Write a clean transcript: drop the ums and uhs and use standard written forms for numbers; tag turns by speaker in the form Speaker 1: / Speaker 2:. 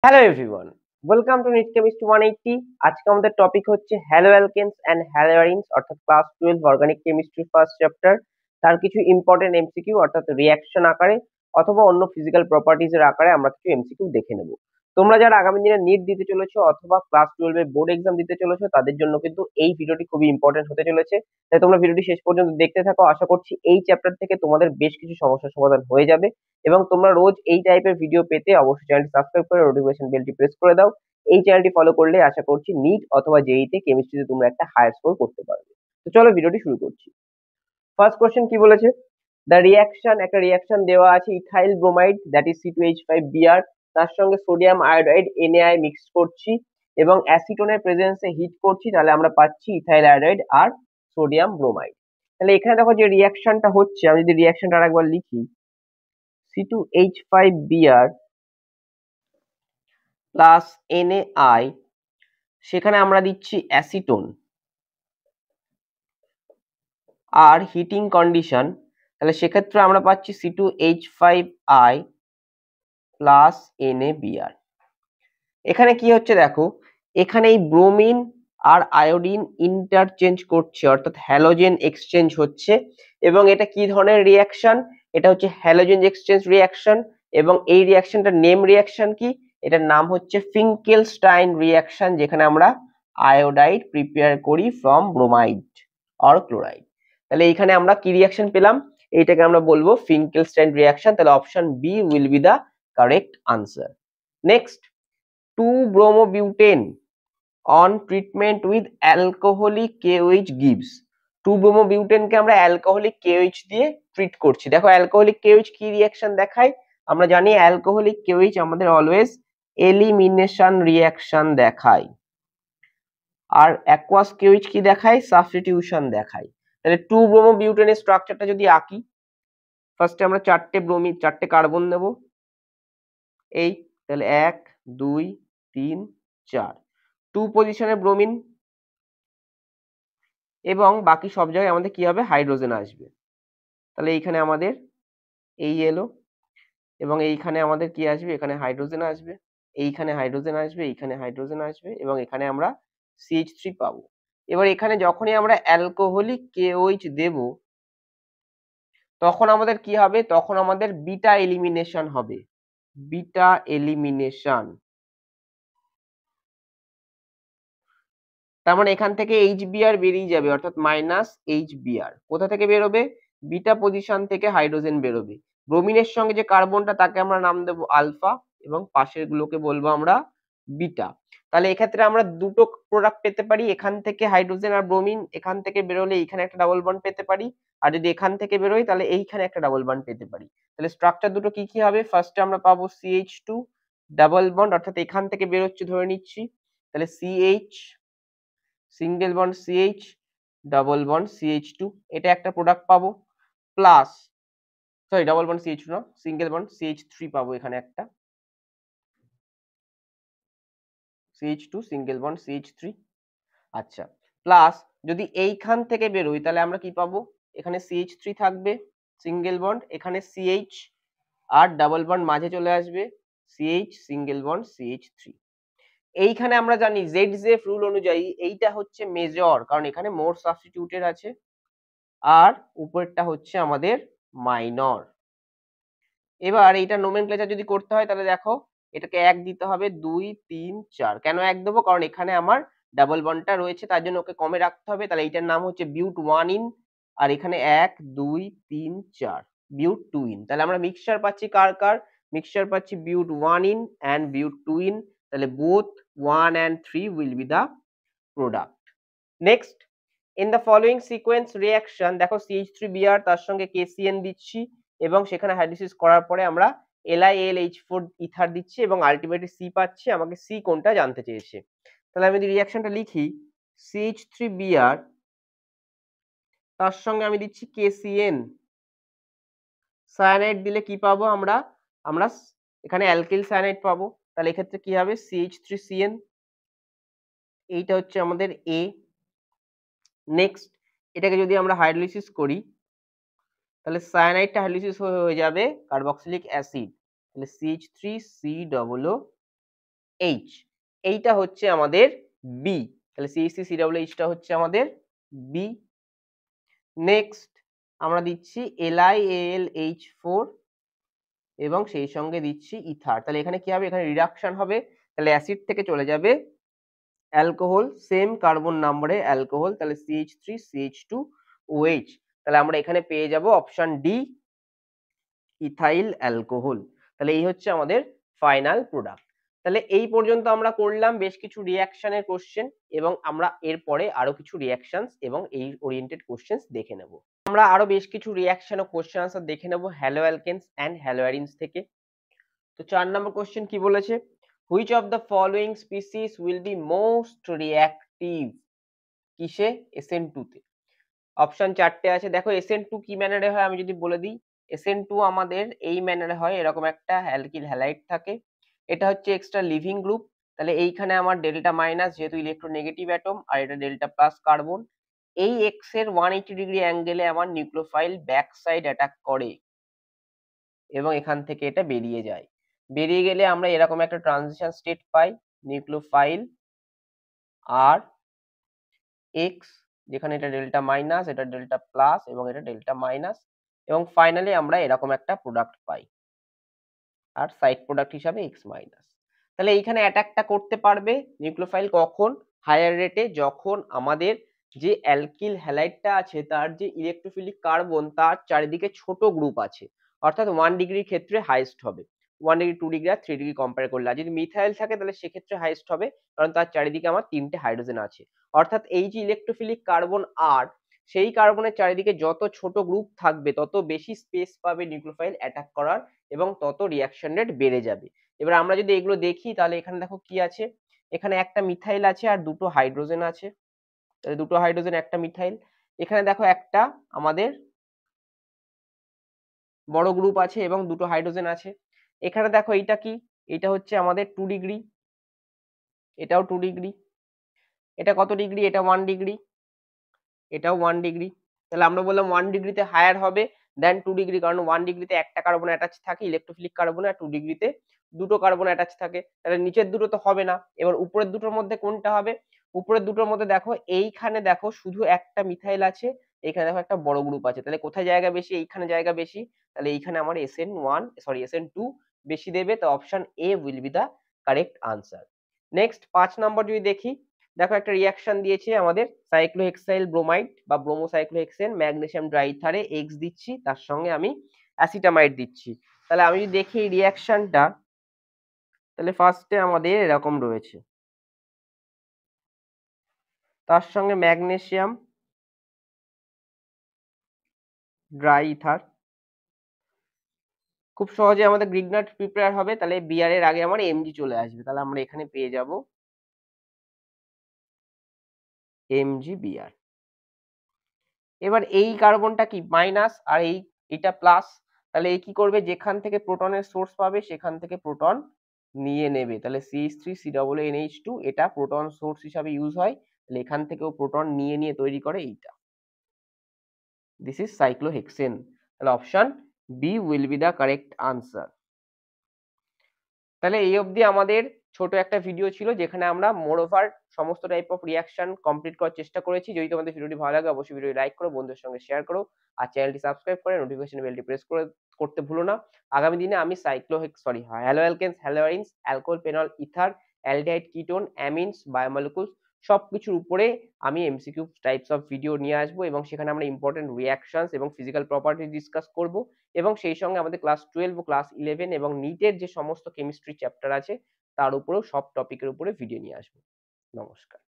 Speaker 1: Hello everyone, welcome to NEET chemistry 180। আজকে আমাদের topic হচ্ছে হ্যালো অ্যালকেনস এন্ড হ্যালোয়ারিনস অর্থাৎ class 12 organic chemistry first chapter. তার কিছু ইম্পর্টেন্ট এমসিকিউ অর্থাৎ রিঅ্যাকশন আকারে অথবা অন্য ফিজিক্যাল প্রপার্টিজ এর আকারে আমরা কিছু এমসিকিউ দেখে নেব। তোমরা যারা আগামী দিনে নিট দিতে চলেছো অথবা ক্লাস 12 এর বোর্ড এক্সাম দিতে চলেছো তাদের জন্য কিন্তু এই ভিডিওটি খুবই ইম্পর্টেন্ট হতে চলেছে। তাই তোমরা ভিডিওটি শেষ পর্যন্ত দেখতে থাকো। আশা করছি এই চ্যাপ্টার থেকে তোমাদের বেশ কিছু সমস্যার সমাধান হয়ে যাবে এবং তোমরা রোজ এই টাইপের ভিডিও পেতে অবশ্যই চ্যানেলটি সাবস্ক্রাইব করে নোটিফিকেশন বেলটি প্রেস করে দাও। এই চ্যানেলটি ফলো করলে আশা করছি নিট অথবা জেইই তে কেমিস্ট্রিতে তোমরা একটা হায়ার স্কোর করতে পারবে। তো চলো ভিডিওটি শুরু করছি। ফার্স্ট কোশ্চেন কি বলেছে? দ্য রিঅ্যাকশন, একটা রিঅ্যাকশন দেওয়া আছে ethyl bromide that is C2H5Br, তার সঙ্গে সোডিয়াম আয়োডাইড NaI মিক্স করছি এবং অ্যাসিটোনের প্রেজেন্সে হিট করছি, তাহলে আমরা পাচ্ছি ইথাইল আয়োডাইড আর সোডিয়াম ব্রোমাইড। তাহলে এখানে দেখো যে রিঅ্যাকশনটা হচ্ছে, আমি যদি রিঅ্যাকশনটা আরেকবার লিখি, C2H5Br প্লাস NaI, সেখানে আমরা দিচ্ছি অ্যাসিটোন আর হিটিং কন্ডিশন, তাহলে সেক্ষেত্রে আমরা পাচ্ছি C2H5I প্লাস NaBr। এখানে কি হচ্ছে দেখো, এখানে এই ব্রোমিন আর আয়োডিন ইন্টারচেঞ্জ করছে অর্থাৎ হ্যালোজেন এক্সচেঞ্জ হচ্ছে। এবং এটা কি ধরনের রিঅ্যাকশন? এটা হচ্ছে হ্যালোজেন এক্সচেঞ্জ রিঅ্যাকশন। এবং এই রিঅ্যাকশনটার নেম রিঅ্যাকশন কি? এটার নাম হচ্ছে ফিঙ্কেলস্টাইন রিঅ্যাকশন, যেখানে আমরা আয়োডাইড প্রিপেয়ার করি ফ্রম ব্রোমাইড অর ক্লোরাইড। তাহলে এইখানে আমরা কি রিঅ্যাকশন পেলাম? এইটাকে আমরা বলবো ফিঙ্কেলস্টাইন রিঅ্যাকশন। তাহলে option B will be the correct answer. Next, 2-bromobutane on treatment with alcoholic KOH gives। 2-bromobutane কে আমরা অ্যালকোহলিক KOH দিয়ে ট্রিট করছি। দেখো অ্যালকোহলিক KOH কি রিঅ্যাকশন দেখায়? আমরা জানি অ্যালকোহলিক KOH আমাদের অলওয়েজ এলিমিনেশন রিঅ্যাকশন দেখায়, আর অ্যাকুয়াস KOH কি দেখায়? সাবস্টিটিউশন দেখায়। তাহলে 2-bromobutane এর স্ট্রাকচারটা যদি আঁকি, ফার্স্টে আমরা চারটে কার্বন নেব, এই তাহলে 1 2 3 4, 2 পজিশনে ব্রোমিন এবং বাকি সব জায়গায় আমাদের কি হবে? হাইড্রোজেন আসবে। তাহলে এইখানে আমাদের এই এলো এবং এইখানে আমাদের কি আসবে? এখানে হাইড্রোজেন আসবে, এইখানে হাইড্রোজেন আসবে, এইখানে হাইড্রোজেন আসবে এবং এখানে আমরা CH3 পাবো। এবার এখানে যখনই আমরা অ্যালকোহলিক KOH দেব তখন আমাদের কি হবে? তখন আমাদের বিটা এলিমিনেশন হবে, বিটা এলিমিনেশন। তার মানে এখান থেকে HBr বেরিয়ে যাবে অর্থাৎ মাইনাস HBr। কোথা থেকে বেরোবে? বিটা পজিশন থেকে হাইড্রোজেন বেরোবে। ব্রোমিনের সঙ্গে যে কার্বনটা তাকে আমরা নাম দেবো আলফা এবং পাশের গুলোকে বলবো আমরা বিটা। তাহলে এক্ষেত্রে আমরা দুটো প্রোডাক্ট পেতে পারি, এখান থেকে হাইড্রোজেন আর ব্রোমিন এখান থেকে বেরোলে এইখানে একটা ডাবল বন্ড পেতে পারি, আর যদি এখান থেকে বেরোয় তাহলে এইখানে একটা ডাবল বন্ড পেতে পারি। তাহলে স্ট্রাকচার দুটো কি কি হবে? ফার্স্টে আমরা পাবো CH2 ডাবল বন্ড, অর্থাৎ এখান থেকে বেরোচ্ছে ধরে নিচ্ছি, তাহলে CH single bond CH double bond CH2, এটা একটা প্রোডাক্ট পাবো, plus sorry double bond CH2 না, সিঙ্গেল বন্ড CH3 পাবো এখানে একটা, CH2 সিঙ্গেল বন্ড CH3। আচ্ছা, প্লাস যদি এইখান থেকে বেরোই তাহলে আমরা কি পাবো? এখানে CH3 থাকবে সিঙ্গেল বন্ড, এখানে CH আর ডাবল বন্ড মাঝে চলে আসবে, CH সিঙ্গেল বন্ড CH3। এইখানে আমরা জানি ZZF রুল অনুযায়ী এইটা হচ্ছে মেজর, কারণ এখানে মোর সাবস্টিটিউটেড আছে, আর উপরেরটা হচ্ছে আমাদের মাইনর। এবার এইটা নোমেনক্লেচার যদি করতে হয় তাহলে দেখো এটাকে 1 দিতে হবে, 2 3 4। কেন 1 দেবো? কারণ এখানে আমার ডাবল বন্ডটা রয়েছে তার জন্য ওকে কমে রাখতে হবে। তাহলে এইটার নাম হচ্ছে বিউট 1 ইন, আর এখানে 1 2 3 4 বিউট 2 ইন। তাহলে আমরা মিক্সচার পাচ্ছি কার কার? মিক্সচার পাচ্ছি বিউট 1 ইন এন্ড বিউট 2 ইন। তাহলে both 1 and 3 will be the product. Next, in the following sequence reaction, দেখো CH3Br তার সঙ্গে KCN দিচ্ছি এবং সেখানে হাইড্রোলাইসিস করার পরে আমরা LiLH4 ইথার দিচ্ছি এবং আলটিমেটলি C পাচ্ছি। আমাকে C কোনটা জানতে চেয়েছে। তাহলে আমি যদি রিঅ্যাকশনটা লিখি, CH3Br তার সঙ্গে আমি দিচ্ছি KCN, সায়ানাইড দিলে কি পাবো আমরা? আমরা এখানে অ্যালকিল সায়ানাইড পাবো। তাহলে এক্ষেত্রে কি হবে? CH3CN, এইটা হচ্ছে আমাদের A। নেক্সট, এটাকে যদি আমরা হাইড্রোলাইসিস করি তাহলে সায়ানাইডটা হাইড্রোলাইসিস হয়ে যাবে কার্বক্সিলিক অ্যাসিড, তাহলে CH3COO এইচ, এইটা হচ্ছে আমাদের বি, তাহলে CH3COOH টা হচ্ছে আমাদের বি। নেক্সট আমরা দিচ্ছি LiAlH4 এবং সেই সঙ্গে দিচ্ছি ইথার, তাহলে এখানে কি হবে, এখানে রিডাকশন হবে, তাহলে অ্যাসিড থেকে চলে যাবে অ্যালকোহল, সেম কার্বন নাম্বারে অ্যালকোহল, তাহলে CH3CH2OH, তাহলে আমরা এখানে পেয়ে যাব অপশন ডি ইথাইল অ্যালকোহল। তাহলে এই হচ্ছে আমাদের ফাইনাল প্রোডাক্ট। তাহলে এই পর্যন্ত আমরা করলাম বেশ কিছু রিঅ্যাকশনের কোশ্চেন, এবং আমরা এরপরে আরো কিছু রিঅ্যাকশনস এবং এই ওরিয়েন্টেড কোশ্চেন্স দেখে নেব। আমরা আরো বেশ কিছু রিঅ্যাকশন ও কোশ্চেন আনসার দেখে নেব হ্যালো অ্যালকেনস এন্ড হ্যালোয়ারিনস থেকে। তো 4 নম্বর কোশ্চেন কি বলেছে, which of the following species will be most reactive, কিসে, SN2 তে। অপশন 4টে আছে, দেখো SN2 কি ম্যানারে হয় আমি যদি বলে দিই, SN2 আমাদের এই ম্যানারে হয়, এরকম একটা অ্যালকিল হ্যালাইড থাকে, এটা হচ্ছে এক্সট্রা লিভিং গ্রুপ, তাহলে এইখানে আমার ডেল্টা মাইনাস যেহেতু ইলেকট্রোনেগেটিভ অ্যাটম, আর এটা ডেল্টা প্লাস কার্বন, এই এক্স এর 180 ডিগ্রি অ্যাঙ্গেলে আমার নিউক্লিওফাইল ব্যাক সাইড অ্যাটাক করে এবং এখান থেকে এটা বেরিয়ে যায়, বেরিয়ে গেলে আমরা এরকম একটা ট্রানজিশন স্টেট পাই, নিউক্লিওফাইল আর এক্স, যেখানে এটা ডেল্টা মাইনাস, এটা ডেল্টা প্লাস এবং এটা ডেল্টা মাইনাস, এবং ফাইনালি আমরা এরকম একটা প্রোডাক্ট পাই, আর সাইড প্রোডাক্ট হিসাবে এক্স মাইনাস। তাহলে এইখানে অ্যাটাকটা করতে পারবে নিউক্লিওফাইল কখন, হায়ার রেটে, যখন আমাদের যে অ্যালকিল হ্যালাইডটা আছে তার যে ইলেকট্রোফিলিক কার্বন তার চারিদিকে ছোট গ্রুপ আছে, অর্থাৎ 1 ডিগ্রির ক্ষেত্রে হাইয়েস্ট হবে, 1 ডিগ্রি 2 ডিগ্রি আর 3 ডিগ্রি কম্পেয়ার করলে। আর যদি মিথাইল থাকে তাহলে সেক্ষেত্রে হাইয়েস্ট হবে, কারণ তার চারিদিকে আমার 3টে হাইড্রোজেন আছে, অর্থাৎ এই যে ইলেকট্রোফিলিক কার্বন আর সেই কার্বনের চারিদিকে যত ছোট গ্রুপ থাকবে তত বেশি স্পেস পাবে নিউক্লিওফাইল অ্যাটাক করার এবং তত রিঅ্যাকশন রেট বেড়ে যাবে। এবার আমরা যদি এগুলো দেখি তাহলে এখানে দেখো কি আছে, এখানে একটা মিথাইল আছে আর দুটো হাইড্রোজেন আছে, তাহলে দুটো হাইড্রোজেন একটা মিথাইল, এখানে দেখো একটা আমাদের বড় গ্রুপ আছে এবং দুটো হাইড্রোজেন আছে, এখানে দেখো এইটা কি, এটা হচ্ছে আমাদের 2 ডিগ্রি, এটাও 2 ডিগ্রি, এটা কত ডিগ্রি, এটা 1 ডিগ্রি, এটাও 1 ডিগ্রি, তাহলে আমরা বললাম 1 ডিগ্রিতে হায়ার হবে দেন 2 ডিগ্রি, কারণ 1 ডিগ্রিতে একটা কার্বন অ্যাটাচ থাকে ইলেকট্রোফিলিক কার্বনে, আর 2 ডিগ্রিতে দুটো কার্বন অ্যাটাচ থাকে, তাহলে নিচের দুটো তো হবে না, এবার উপরের দুটোর মধ্যে কোনটা হবে, উপরের দুটোর মধ্যে দেখো এইখানে দেখো শুধু একটা মিথাইল আছে, এইখানে দেখো একটা বড় গ্রুপ আছে, তাহলে কোথায় জায়গা বেশি, এইখানে জায়গা বেশি, তাহলে এইখানে আমার SN2 বেশি দেবে, তো option A will be the correct answer. Next 5 number যদি দেখি, দেখো একটা রিঅ্যাকশন দিয়েছে আমাদের সাইক্লোহেক্সাইল ব্রোমাইড বা ব্রোমোসাইক্লোহেক্সেন ম্যাগনেসিয়াম ড্রাইথারে এক্স দিচ্ছি, তার সঙ্গে আমি অ্যাসিটামাইড দিচ্ছি, তাহলে আমি যদি দেখি রিঅ্যাকশনটা, তাহলে ফার্স্টে আমাদের এরকম রয়েছে, তার সঙ্গে ম্যাগনেসিয়াম ড্রাইথার, খুব সহজে আমাদের গ্রিগনাট প্রিপেয়ার হবে, তাহলে বিআর এর আগে আমার এমজি চলে আসবে, তাহলে আমরা এখানে পেয়ে যাব MgBr। এবার এই কার্বনটা কি মাইনাস আর এইটা প্লাস, তাহলে এই কি করবে, যেখান থেকে প্রোটনের সোর্স পাবে সেখান থেকে প্রোটন নিয়ে নেবে, তাহলে CH3COONH2 এটা প্রোটন সোর্স হিসাবে ইউজ হয়, তাহলে এখান থেকেও প্রোটন নিয়ে নিয়ে তৈরি করে এইটা, দিস ইজ সাইক্লোহেক্সেন, তাহলে option B will be the correct answer. তাহলে এই অবধি আমাদের ছোট একটা ভিডিও ছিল যেখানে আমরা মোর ওভার সমস্ত টাইপ অফ রিঅ্যাকশন কমপ্লিট করার চেষ্টা করেছি। যদি তোমাদের ভিডিওটি ভালো লাগে অবশ্যই ভিডিওটি লাইক করো, বন্ধুদের সঙ্গে শেয়ার করো, আর চ্যানেলটি সাবস্ক্রাইব করে নোটিফিকেশন বেলটি প্রেস করতে ভুলো না। আগামী দিনে আমি haloalkanes, haloarenes, alcohol, phenol, ether, aldehyde, ketone, amines, biomolecules সবকিছুর উপরে আমি এমসিকিউ টাইপস অফ ভিডিও নিয়ে আসবো, এবং সেখানে আমরা ইম্পর্টেন্ট রিঅ্যাকশনস এবং ফিজিক্যাল প্রপার্টি ডিসকাস করব, এবং সেই সঙ্গে আমাদের ক্লাস 12 ও ক্লাস 11 এবং নিটের যে সমস্ত কেমিস্ট্রি চ্যাপ্টার আছে তার উপরেও সব টপিকের উপরে ভিডিও নিয়ে আসবো। নমস্কার।